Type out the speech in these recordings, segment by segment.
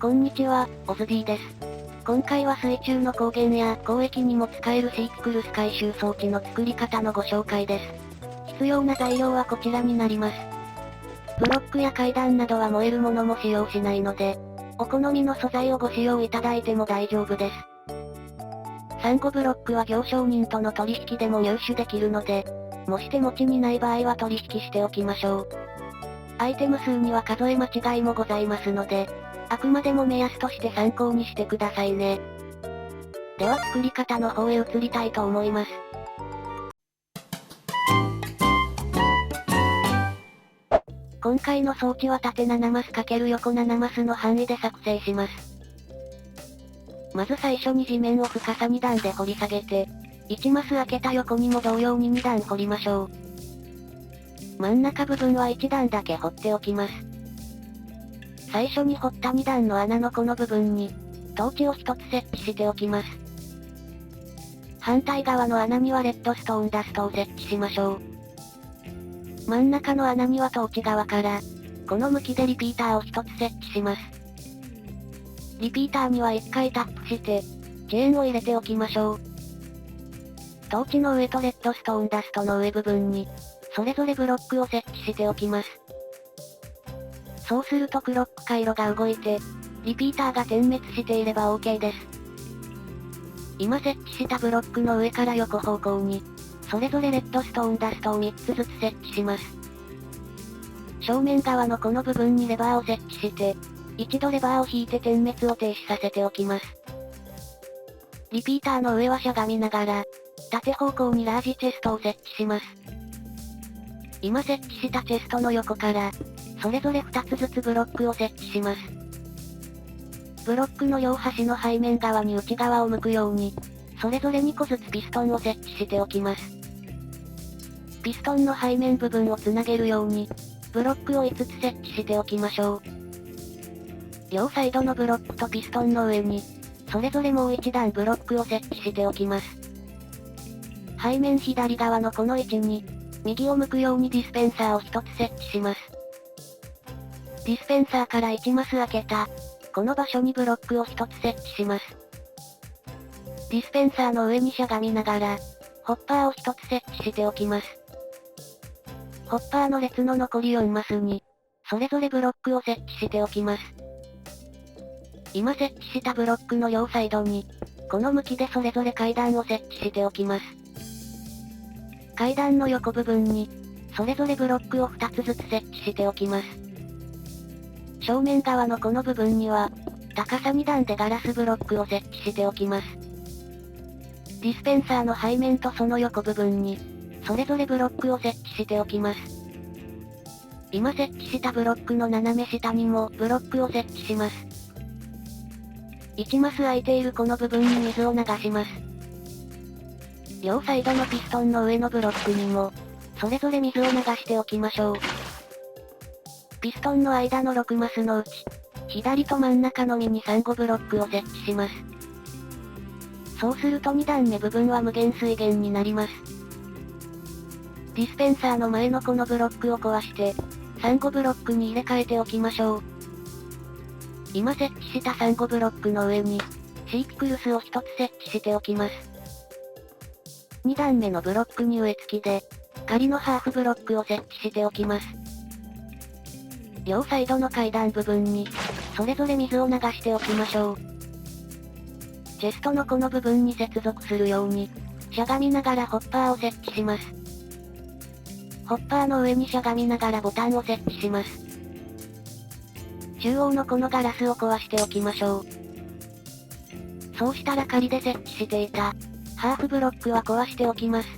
こんにちは、オズ D です。今回は水中の光源や交易にも使えるシーククルス回収装置の作り方のご紹介です。必要な材料はこちらになります。ブロックや階段などは燃えるものも使用しないので、お好みの素材をご使用いただいても大丈夫です。サンゴブロックは業商人との取引でも入手できるので、もし手持ちにない場合は取引しておきましょう。アイテム数には数え間違いもございますので、あくまでも目安として参考にしてくださいね。では作り方の方へ移りたいと思います。今回の装置は縦7マス×横7マスの範囲で作成します。まず最初に地面を深さ2段で掘り下げて、1マス開けた横にも同様に2段掘りましょう。真ん中部分は1段だけ掘っておきます。最初に掘った2段の穴のこの部分に、トーチを1つ設置しておきます。反対側の穴にはレッドストーンダストを設置しましょう。真ん中の穴にはトーチ側から、この向きでリピーターを1つ設置します。リピーターには1回タップして、チェーンを入れておきましょう。トーチの上とレッドストーンダストの上部分に、それぞれブロックを設置しておきます。そうするとクロック回路が動いて、リピーターが点滅していれば OK です。今設置したブロックの上から横方向に、それぞれレッドストーンダストを3つずつ設置します。正面側のこの部分にレバーを設置して、一度レバーを引いて点滅を停止させておきます。リピーターの上はしゃがみながら、縦方向にラージチェストを設置します。今設置したチェストの横から、それぞれ2つずつブロックを設置します。ブロックの両端の背面側に内側を向くように、それぞれ2個ずつピストンを設置しておきます。ピストンの背面部分をつなげるように、ブロックを5つ設置しておきましょう。両サイドのブロックとピストンの上に、それぞれもう1段ブロックを設置しておきます。背面左側のこの位置に、右を向くようにディスペンサーを1つ設置します。ディスペンサーから1マス開けた、この場所にブロックを1つ設置します。ディスペンサーの上にしゃがみながら、ホッパーを1つ設置しておきます。ホッパーの列の残り4マスに、それぞれブロックを設置しておきます。今設置したブロックの両サイドに、この向きでそれぞれ階段を設置しておきます。階段の横部分に、それぞれブロックを2つずつ設置しておきます。正面側のこの部分には、高さ2段でガラスブロックを設置しておきます。ディスペンサーの背面とその横部分に、それぞれブロックを設置しておきます。今設置したブロックの斜め下にもブロックを設置します。1マス空いているこの部分に水を流します。両サイドのピストンの上のブロックにも、それぞれ水を流しておきましょう。ピストンの間の6マスのうち、左と真ん中のみにサンゴブロックを設置します。そうすると2段目部分は無限水源になります。ディスペンサーの前のこのブロックを壊して、サンゴブロックに入れ替えておきましょう。今設置したサンゴブロックの上に、シーククルスを1つ設置しておきます。2段目のブロックに植え付きで、仮のハーフブロックを設置しておきます。両サイドの階段部分に、それぞれ水を流しておきましょう。チェストのこの部分に接続するように、しゃがみながらホッパーを設置します。ホッパーの上にしゃがみながらボタンを設置します。中央のこのガラスを壊しておきましょう。そうしたら仮で設置していた、ハーフブロックは壊しておきます。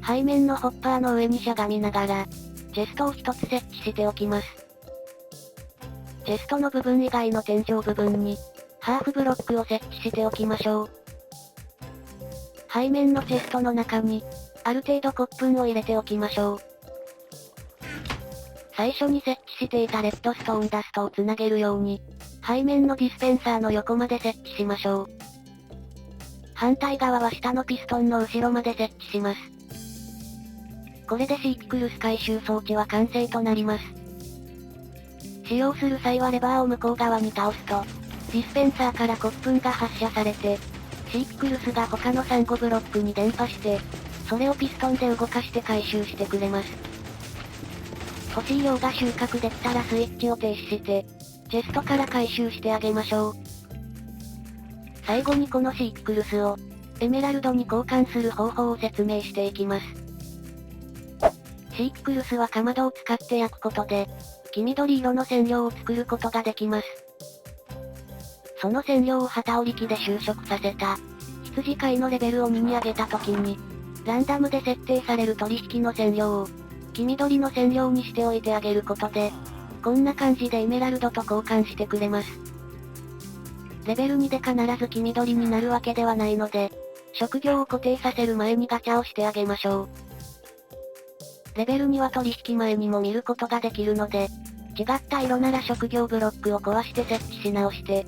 背面のホッパーの上にしゃがみながら、チェストを1つ設置しておきます。チェストの部分以外の天井部分に、ハーフブロックを設置しておきましょう。背面のチェストの中に、ある程度骨粉を入れておきましょう。最初に設置していたレッドストーンダストをつなげるように、背面のディスペンサーの横まで設置しましょう。反対側は下のピストンの後ろまで設置します。これでシーククルス回収装置は完成となります。使用する際はレバーを向こう側に倒すと、ディスペンサーから骨粉が発射されて、シークルスが他のサンゴブロックに伝播して、それをピストンで動かして回収してくれます。欲しい量が収穫できたらスイッチを停止して、チェストから回収してあげましょう。最後にこのシークルスを、エメラルドに交換する方法を説明していきます。シークルスはかまどを使って焼くことで、黄緑色の染料を作ることができます。その染料を旗織機で収縮させた、羊飼いのレベルを2に上げた時に、ランダムで設定される取引の染料を、黄緑の染料にしておいてあげることで、こんな感じでエメラルドと交換してくれます。レベル2で必ず黄緑になるわけではないので、職業を固定させる前にガチャをしてあげましょう。レベル2は取引前にも見ることができるので、違った色なら職業ブロックを壊して設置し直して、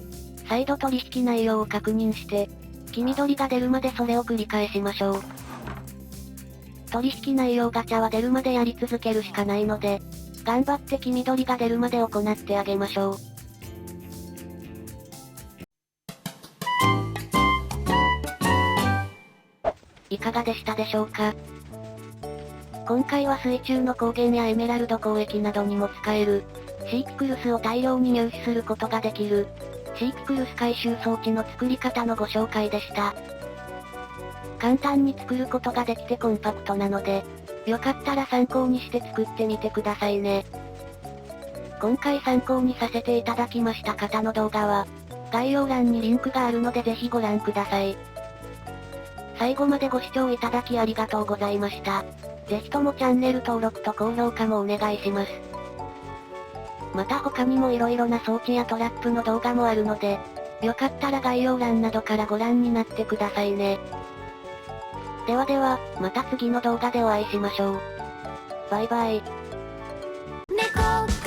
再度取引内容を確認して、黄緑が出るまでそれを繰り返しましょう。取引内容ガチャは出るまでやり続けるしかないので、頑張って黄緑が出るまで行ってあげましょう。いかがでしたでしょうか？今回は水中の光源やエメラルド交易などにも使える、シークルスを大量に入手することができる、シークルス回収装置の作り方のご紹介でした。簡単に作ることができてコンパクトなので、よかったら参考にして作ってみてくださいね。今回参考にさせていただきました方の動画は、概要欄にリンクがあるのでぜひご覧ください。最後までご視聴いただきありがとうございました。ぜひともチャンネル登録と高評価もお願いします。また他にも色々な装置やトラップの動画もあるので、よかったら概要欄などからご覧になってくださいね。ではでは、また次の動画でお会いしましょう。バイバイ。猫